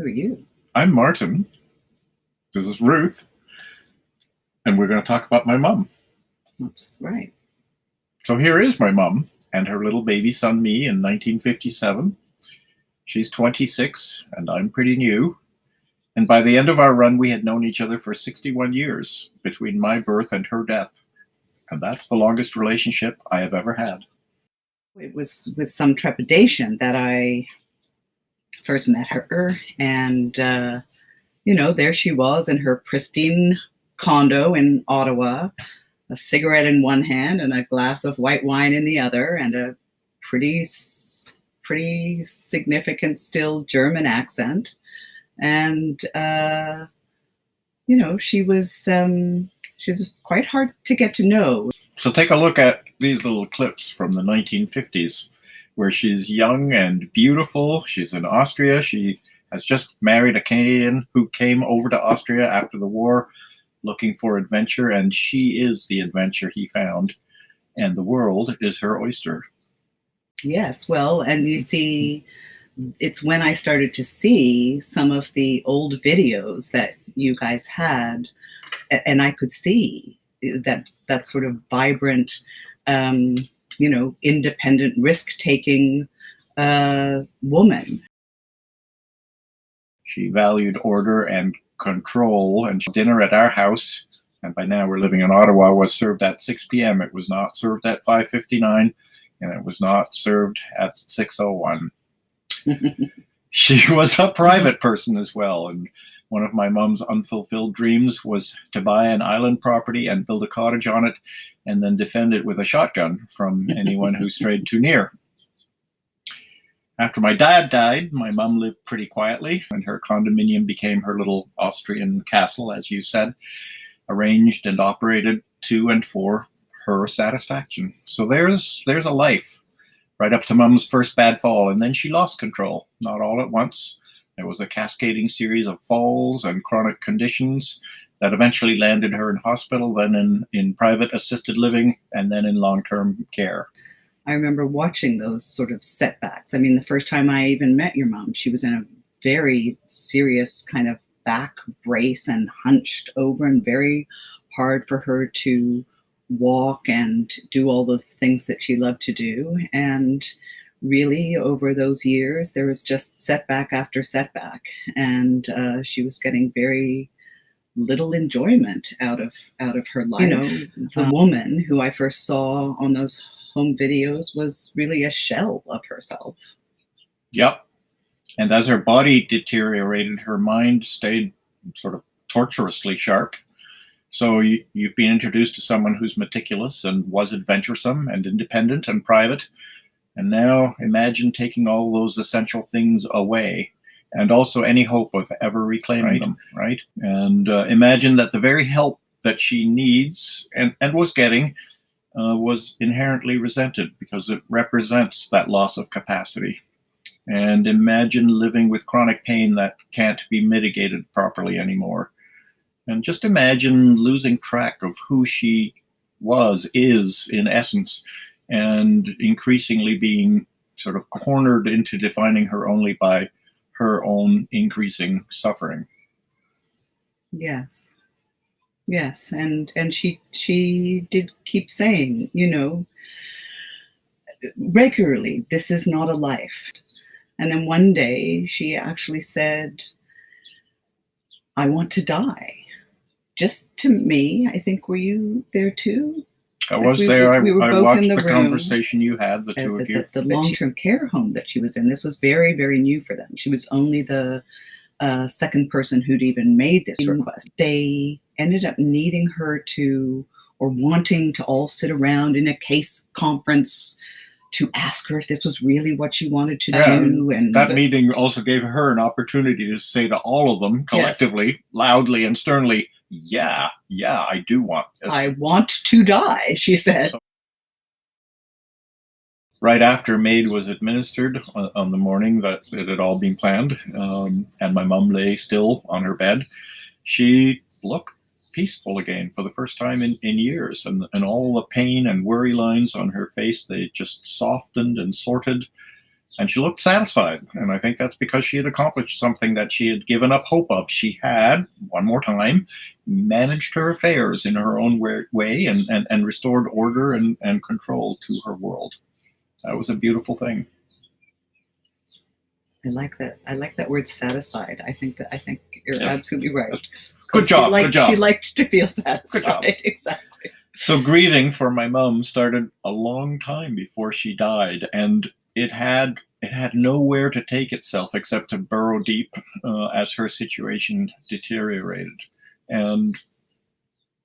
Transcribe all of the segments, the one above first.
Who are you? I'm Martin. This is Ruth. And we're going to talk about my mom. That's right. So here is my mom and her little baby son, me, in 1957. She's 26 and I'm pretty new. And by the end of our run, we had known each other for 61 years between my birth and her death. And that's the longest relationship I have ever had. It was with some trepidation that I first met her, and there she was in her pristine condo in Ottawa, a cigarette in one hand and a glass of white wine in the other, and a pretty significant still German accent. And she was quite hard to get to know. So take a look at these little clips from the 1950s where she's young and beautiful. She's in Austria. She has just married a Canadian who came over to Austria after the war looking for adventure, and she is the adventure he found, and the world is her oyster. Yes, well, and you see, it's when I started to see some of the old videos that you guys had, and I could see that sort of vibrant, independent, risk-taking woman. She valued order and control, and dinner at our house, and by now we're living in Ottawa, was served at 6 p.m. It was not served at 5:59, and it was not served at 6:01. She was a private person as well, and one of my mom's unfulfilled dreams was to buy an island property and build a cottage on it and then defend it with a shotgun from anyone who strayed too near. After my dad died, my mom lived pretty quietly, and her condominium became her little Austrian castle, as you said, arranged and operated to and for her satisfaction. So there's a life right up to mom's first bad fall, and then she lost control, not all at once. There was a cascading series of falls and chronic conditions that eventually landed her in hospital, then in private assisted living, and then in long-term care. I remember watching those sort of setbacks. I mean, the first time I even met your mom, she was in a very serious kind of back brace and hunched over, and very hard for her to walk and do all the things that she loved to do. And really, over those years, there was just setback after setback, and she was getting very little enjoyment out of her life. The woman who I first saw on those home videos was really a shell of herself. Yep. And as her body deteriorated, her mind stayed sort of torturously sharp. So you've been introduced to someone who's meticulous and was adventuresome and independent and private. And now imagine taking all those essential things away, and also any hope of ever reclaiming them, right? And imagine that the very help that she needs and was getting was inherently resented because it represents that loss of capacity. And imagine living with chronic pain that can't be mitigated properly anymore. And just imagine losing track of who she is in essence, and increasingly being sort of cornered into defining her only by her own increasing suffering. Yes. Yes, and she did keep saying, regularly, this is not a life. And then one day she actually said, I want to die. Just to me, I think, were you there too? I was there. We were I both watched in the room, conversation you had, the two of you. The long-term care home that she was in. This was very, very new for them. She was only the second person who'd even made this request. They ended up needing her to, or wanting to all sit around in a case conference to ask her if this was really what she wanted to do. And that meeting also gave her an opportunity to say to all of them collectively, yes, loudly and sternly, yeah, I do want this. I want to die, she said. Right after MAID was administered on the morning that it had all been planned, and my mom lay still on her bed, she looked peaceful again for the first time in years, and all the pain and worry lines on her face, they just softened and sorted, And she looked satisfied. And I think that's because she had accomplished something that she had given up hope of. She had, one more time, managed her affairs in her own way and restored order and control to her world. That was a beautiful thing. I like that. I like that word satisfied. I think you're absolutely right. Good job. Good job. She liked to feel satisfied. Good job. Exactly. So grieving for my mom started a long time before she died, and it had nowhere to take itself except to burrow deep as her situation deteriorated. And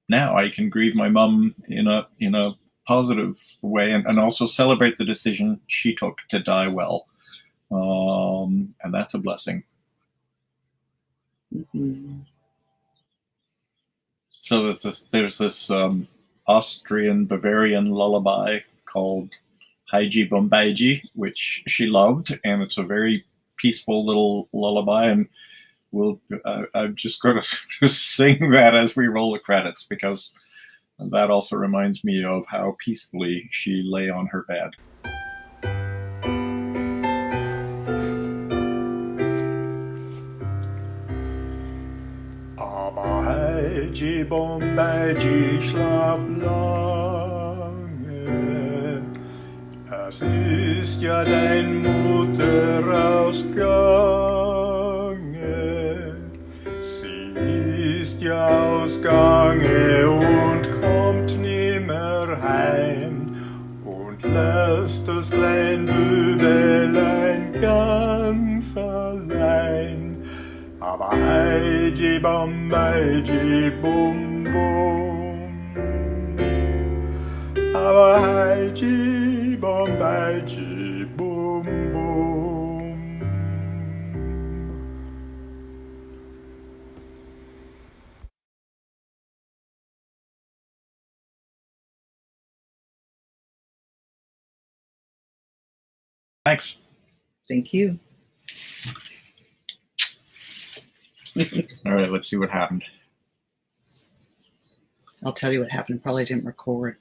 now I can grieve my mom in a positive way, and also celebrate the decision she took to die well. And that's a blessing. Mm-hmm. So there's this Austrian Bavarian lullaby called Haiji Bombaiji, which she loved, and it's a very peaceful little lullaby. And I'm just going to sing that as we roll the credits, because that also reminds me of how peacefully she lay on her bed. Aber Haiji Bombaiji, schlaf lange, es ist ja dein Mutter ausgange, sie ist ja ausgange und kommt nimmer heim und lässt das klein Bübelein ganz allein. Aber Haiji Bombaiji bum bum, aber Haiji Bombaiji bum bum. Thanks. Thank you. All right, let's see what happened. I'll tell you what happened. Probably didn't record.